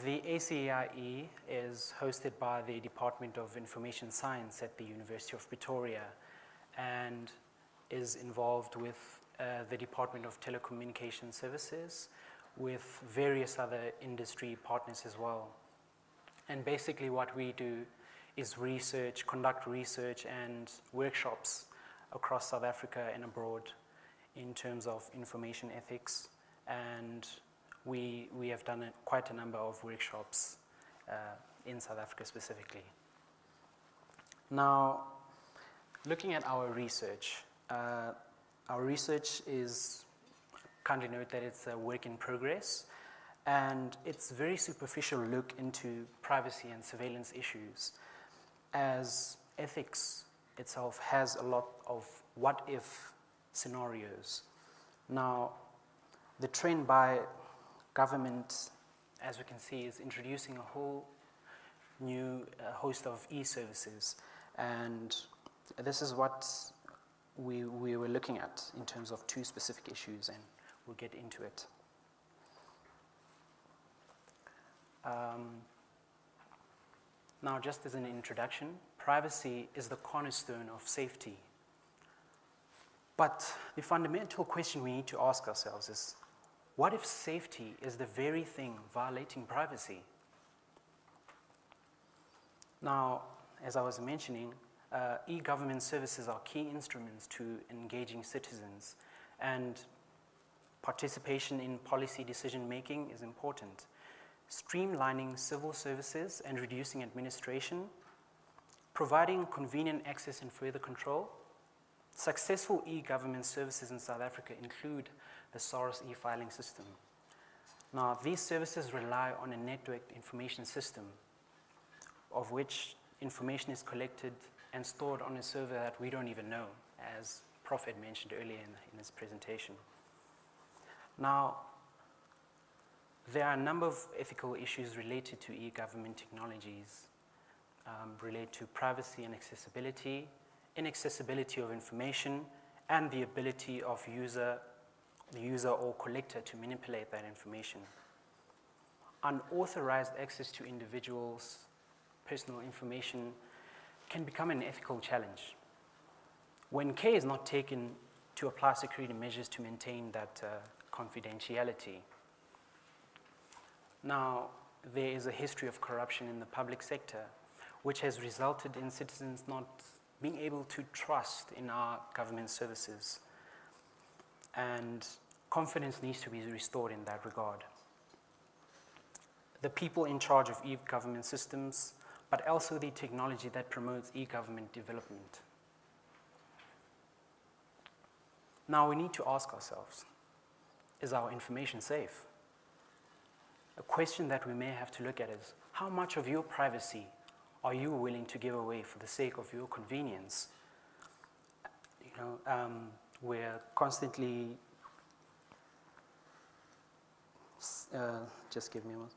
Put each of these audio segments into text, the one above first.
the ACEIE is hosted by the Department of Information Science at the University of Pretoria and is involved with the Department of Telecommunication Services with various other industry partners as well. And basically what we do is conduct research and workshops across South Africa and abroad in terms of information ethics, and we have done quite a number of workshops in South Africa specifically. Now, looking at our research is, kindly note that it's a work in progress, and it's a very superficial look into privacy and surveillance issues, as ethics itself has a lot of what-if scenarios. Now, the trend by government, as we can see, is introducing a whole new host of e-services, and this is what we were looking at in terms of two specific issues, and we'll get into it. Now, just as an introduction, privacy is the cornerstone of safety. But the fundamental question we need to ask ourselves is, what if safety is the very thing violating privacy? Now, as I was mentioning, e-government services are key instruments to engaging citizens, and participation in policy decision-making is important. Streamlining civil services and reducing administration, providing convenient access and further control. Successful e-government services in South Africa include the SARS e-filing system. Now, these services rely on a networked information system of which information is collected and stored on a server that we don't even know, as Prof had mentioned earlier in his presentation. Now, there are a number of ethical issues related to e-government technologies, relate to privacy and accessibility, inaccessibility of information, and the ability of the user or collector to manipulate that information. Unauthorized access to individuals' personal information can become an ethical challenge when care is not taken to apply security measures to maintain that confidentiality. Now, there is a history of corruption in the public sector, which has resulted in citizens not being able to trust in our government services, and confidence needs to be restored in that regard. The people in charge of e-government systems, but also the technology that promotes e-government development. Now, we need to ask ourselves, is our information safe? A question that we may have to look at is, how much of your privacy are you willing to give away for the sake of your convenience? We're constantly, just give me a moment.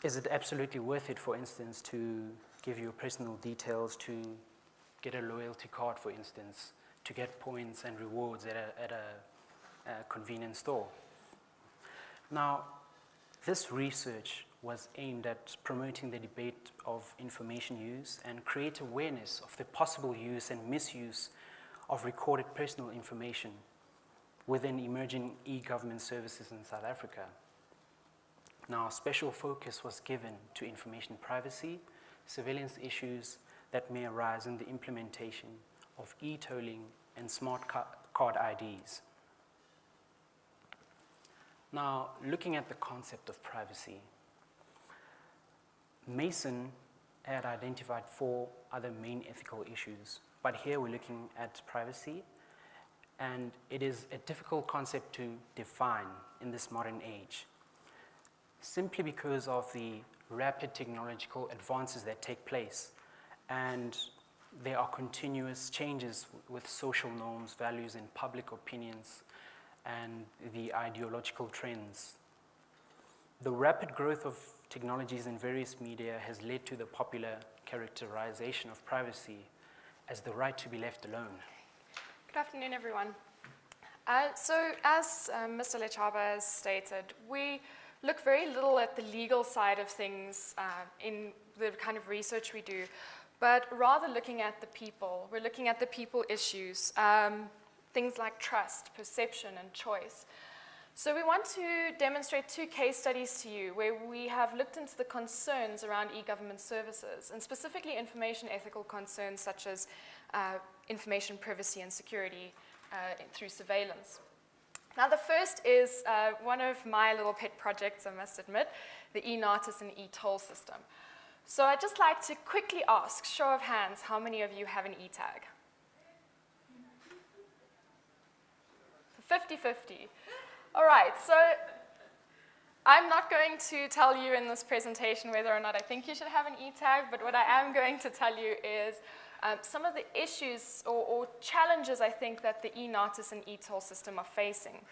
Is it absolutely worth it, for instance, to give your personal details to get a loyalty card, for instance, to get points and rewards at a convenience store? Now, this research was aimed at promoting the debate of information use and create awareness of the possible use and misuse of recorded personal information within emerging e-government services in South Africa. Now, special focus was given to information privacy, surveillance issues that may arise in the implementation of e-tolling and smart card IDs. Now, looking at the concept of privacy, Mason had identified 4 other main ethical issues, but here we're looking at privacy, and it is a difficult concept to define in this modern age, simply because of the rapid technological advances that take place, and there are continuous changes with social norms, values, and public opinions, and the ideological trends. The rapid growth of technologies in various media has led to the popular characterization of privacy as the right to be left alone. Good afternoon, everyone. So as Mr. Lechaba has stated, we look very little at the legal side of things in the kind of research we do, but rather looking at the people. We're looking at the people issues, things like trust, perception, and choice. So we want to demonstrate 2 case studies to you where we have looked into the concerns around e-government services, and specifically information ethical concerns such as information privacy and security through surveillance. Now the first is one of my little pet projects, I must admit, the e-notice and e-toll system. So I'd just like to quickly ask, show of hands, how many of you have an e-tag? 50-50. All right, so I'm not going to tell you in this presentation whether or not I think you should have an e-tag, but what I am going to tell you is some of the issues or challenges I think that the e-notice and e-toll system are facing.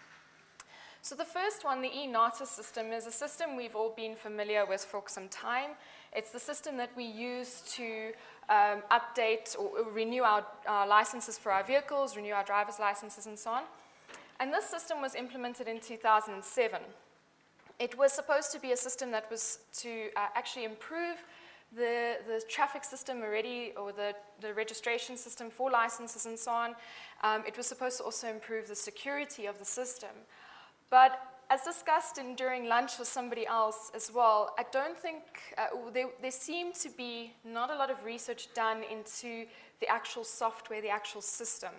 So the first one, the e-notice system, is a system we've all been familiar with for some time. It's the system that we use to update or renew our licenses for our vehicles, renew our driver's licenses, and so on. And this system was implemented in 2007. It was supposed to be a system that was to actually improve the traffic system already, or the registration system for licenses and so on. It was supposed to also improve the security of the system. But as discussed during lunch with somebody else as well, I don't think, there seemed to be not a lot of research done into the actual software, the actual system.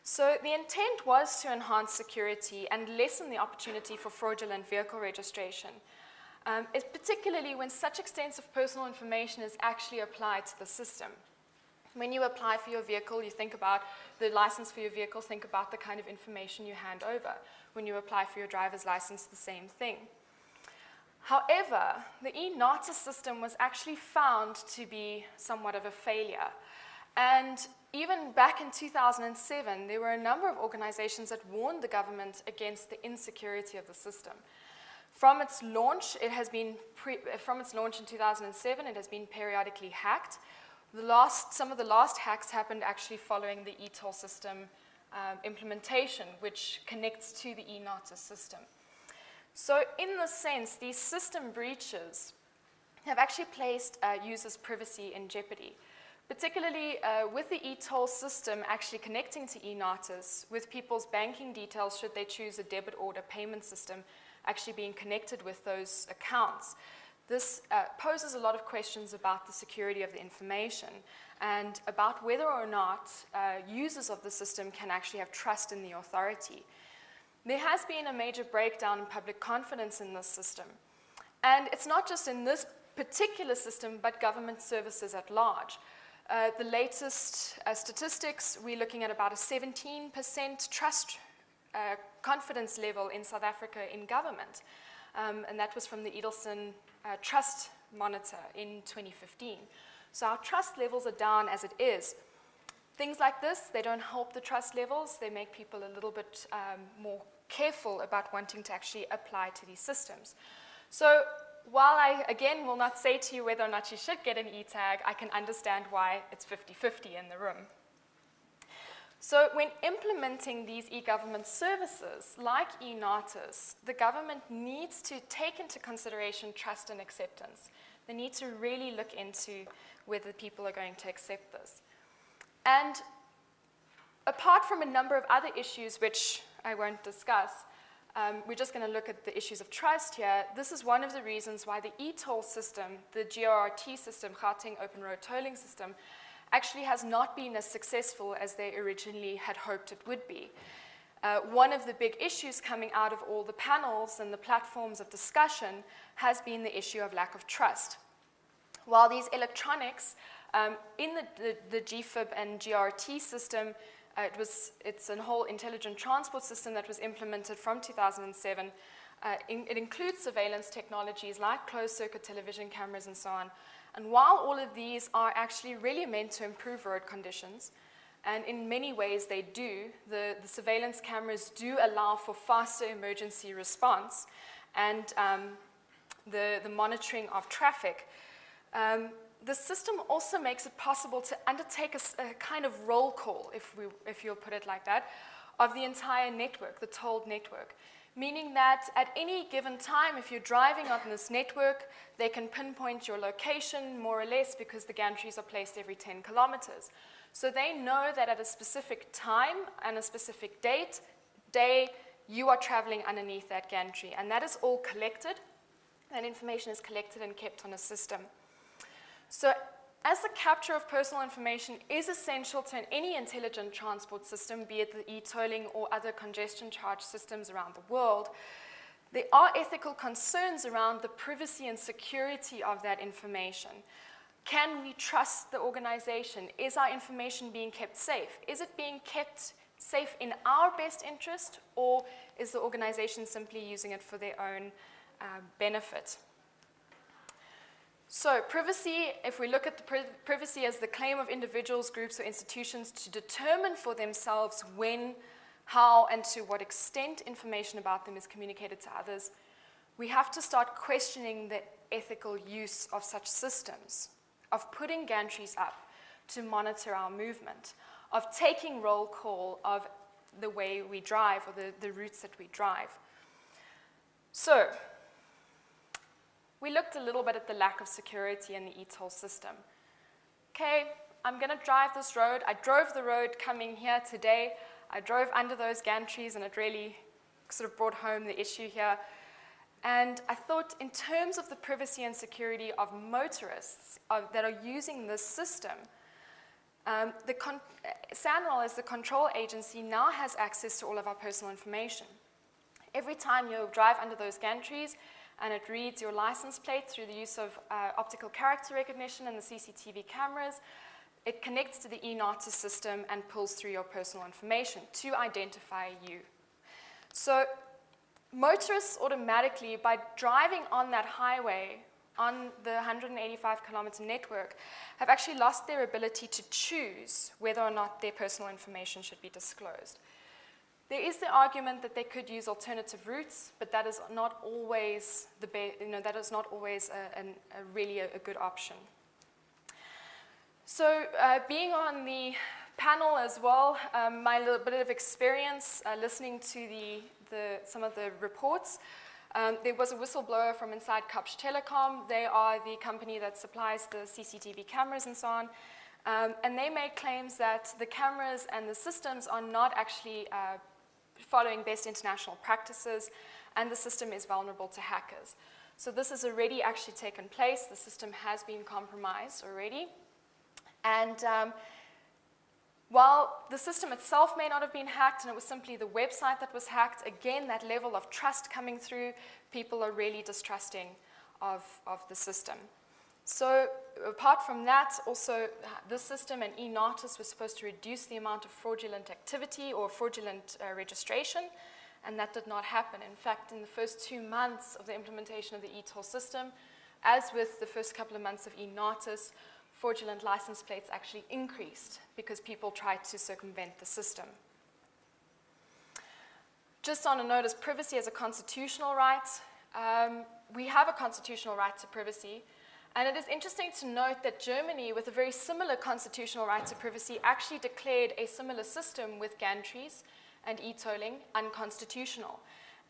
So the intent was to enhance security and lessen the opportunity for fraudulent vehicle registration, particularly when such extensive personal information is actually applied to the system. When you apply for your vehicle, you think about the license for your vehicle, think about the kind of information you hand over. When you apply for your driver's license, the same thing. However, the e-notice system was actually found to be somewhat of a failure. And even back in 2007, there were a number of organizations that warned the government against the insecurity of the system. From its launch, in 2007, it has been periodically hacked. Some of the last hacks happened actually following the e-toll system implementation, which connects to the e-notice system. So in this sense, these system breaches have actually placed users' privacy in jeopardy, particularly with the e-toll system actually connecting to e-notice, with people's banking details, should they choose a debit order payment system, actually being connected with those accounts. This poses a lot of questions about the security of the information and about whether or not users of the system can actually have trust in the authority. There has been a major breakdown in public confidence in this system. And it's not just in this particular system, but government services at large. The latest statistics, we're looking at about a 17% trust confidence level in South Africa in government. And that was from the Edelson Trust Monitor in 2015. So our trust levels are down as it is. Things like this, they don't help the trust levels. They make people a little bit more careful about wanting to actually apply to these systems. So while I, again, will not say to you whether or not you should get an e-tag, I can understand why it's 50-50 in the room. So when implementing these e-government services, like e-notice, the government needs to take into consideration trust and acceptance. They need to really look into whether people are going to accept this. And apart from a number of other issues, which I won't discuss, we're just going to look at the issues of trust here. This is one of the reasons why the e-toll system, the GRT system, Gauteng Open Road Tolling System, actually has not been as successful as they originally had hoped it would be. One of the big issues coming out of all the panels and the platforms of discussion has been the issue of lack of trust. While these electronics in the GFIB and GRT system, it's a whole intelligent transport system that was implemented from 2007. It includes surveillance technologies like closed-circuit television cameras and so on. And while all of these are actually really meant to improve road conditions, and in many ways they do, the surveillance cameras do allow for faster emergency response and the monitoring of traffic, the system also makes it possible to undertake a kind of roll call, if you'll put it like that, of the entire network, the tolled network. meaning that at any given time, if you're driving on this network, they can pinpoint your location more or less because the gantries are placed every 10 kilometers. So they know that at a specific time and a specific day, you are traveling underneath that gantry, and that is all collected. That information is collected and kept on a system. So as the capture of personal information is essential to any intelligent transport system, be it the e-tolling or other congestion charge systems around the world, there are ethical concerns around the privacy and security of that information. Can we trust the organization? Is our information being kept safe? Is it being kept safe in our best interest, or is the organization simply using it for their own benefit? So privacy, if we look at the privacy as the claim of individuals, groups, or institutions to determine for themselves when, how, and to what extent information about them is communicated to others, we have to start questioning the ethical use of such systems, of putting gantries up to monitor our movement, of taking roll call of the way we drive or the routes that we drive. So, we looked a little bit at the lack of security in the e-toll system. Okay, I'm going to drive this road. I drove the road coming here today. I drove under those gantries, and it really sort of brought home the issue here. And I thought, in terms of the privacy and security of motorists that are using this system, SANRAL, as the control agency, now has access to all of our personal information. Every time you drive under those gantries, and it reads your license plate through the use of optical character recognition and the CCTV cameras, it connects to the eNATA system and pulls through your personal information to identify you. So motorists automatically, by driving on that highway, on the 185-kilometer network, have actually lost their ability to choose whether or not their personal information should be disclosed. There is the argument that they could use alternative routes, but that is not always really a good option. So, being on the panel as well, my little bit of experience listening to some of the reports. There was a whistleblower from inside Kapsch Telecom. They are the company that supplies the CCTV cameras and so on. And they made claims that the cameras and the systems are not actually following best international practices, and the system is vulnerable to hackers. So this has already actually taken place. The system has been compromised already. And while the system itself may not have been hacked, and it was simply the website that was hacked, again, that level of trust coming through, people are really distrusting of the system. So apart from that, also this system and eNATIS was supposed to reduce the amount of fraudulent activity or fraudulent registration, and that did not happen. In fact, in the first 2 months of the implementation of the e-toll system, as with the first couple of months of eNATIS, fraudulent license plates actually increased because people tried to circumvent the system. Just on a note, as privacy as a constitutional right, we have a constitutional right to privacy. And it is interesting to note that Germany, with a very similar constitutional right to privacy, actually declared a similar system with gantries and e-tolling unconstitutional.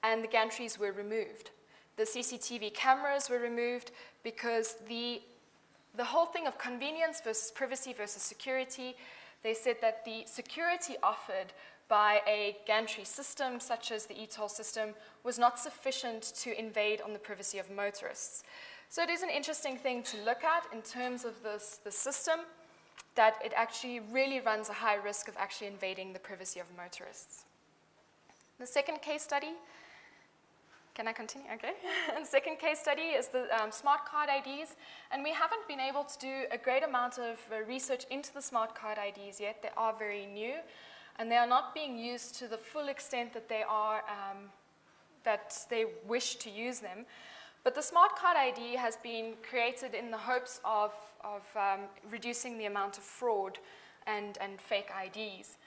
And the gantries were removed. The CCTV cameras were removed because the whole thing of convenience versus privacy versus security, they said that the security offered by a gantry system, such as the e-toll system, was not sufficient to invade on the privacy of motorists. So it is an interesting thing to look at in terms of the system, that it actually really runs a high risk of actually invading the privacy of motorists. The second case study, can I continue? Okay. The second case study is the smart card IDs, and we haven't been able to do a great amount of research into the smart card IDs yet. They are very new, and they are not being used to the full extent that they are, that they wish to use them. But the smart card ID has been created in the hopes of reducing the amount of fraud and fake IDs,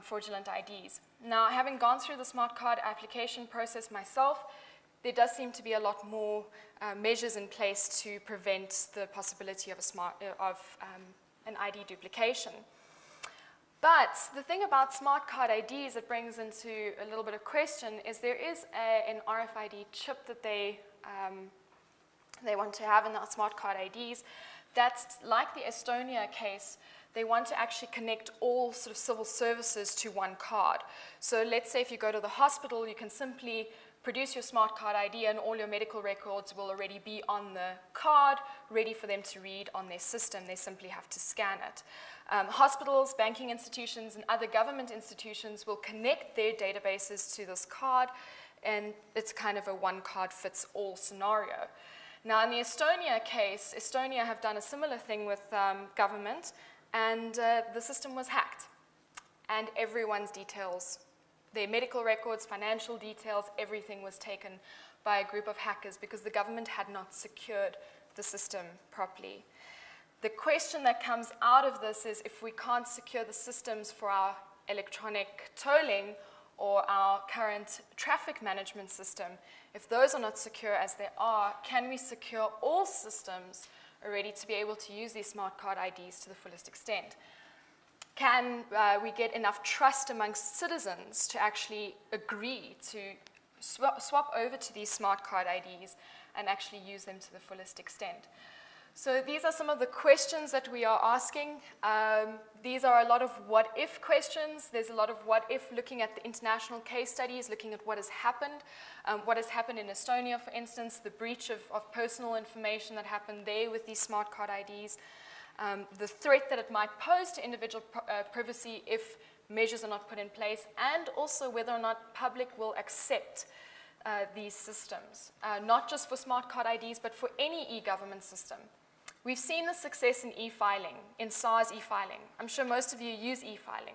fraudulent IDs. Now, having gone through the smart card application process myself, there does seem to be a lot more measures in place to prevent the possibility of an ID duplication. But the thing about smart card IDs that brings into a little bit of question is there is an RFID chip that they want to have in our smart card IDs. That's like the Estonia case. They want to actually connect all sort of civil services to one card. So let's say if you go to the hospital, you can simply produce your smart card ID and all your medical records will already be on the card, ready for them to read on their system. They simply have to scan it. Hospitals, banking institutions, and other government institutions will connect their databases to this card, and it's kind of a one-card-fits-all scenario. Now, in the Estonia case, Estonia have done a similar thing with government, and the system was hacked. And everyone's details, their medical records, financial details, everything was taken by a group of hackers because the government had not secured the system properly. The question that comes out of this is if we can't secure the systems for our electronic tolling or our current traffic management system, if those are not secure as they are, can we secure all systems already to be able to use these smart card IDs to the fullest extent? Can we get enough trust amongst citizens to actually agree to swap over to these smart card IDs and actually use them to the fullest extent? So these are some of the questions that we are asking. These are a lot of what-if questions. There's a lot of what-if looking at the international case studies, looking at what has happened in Estonia, for instance, the breach of personal information that happened there with these smart card IDs, the threat that it might pose to individual privacy if measures are not put in place, and also whether or not public will accept these systems, not just for smart card IDs, but for any e-government system. We've seen the success in e-filing, in SARS e-filing. I'm sure most of you use e-filing.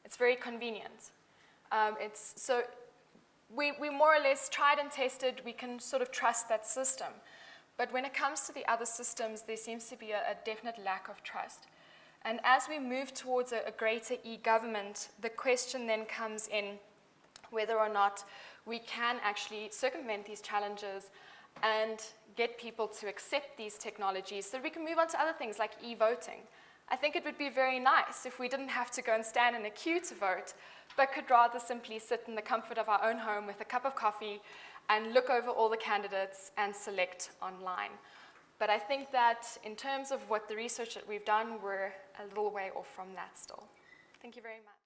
It's very convenient. So we more or less tried and tested. We can sort of trust that system. But when it comes to the other systems, there seems to be a definite lack of trust. And as we move towards a greater e-government, the question then comes in whether or not we can actually circumvent these challenges and get people to accept these technologies so that we can move on to other things like e-voting. I think it would be very nice if we didn't have to go and stand in a queue to vote, but could rather simply sit in the comfort of our own home with a cup of coffee and look over all the candidates and select online. But I think that in terms of what the research that we've done, we're a little way off from that still. Thank you very much.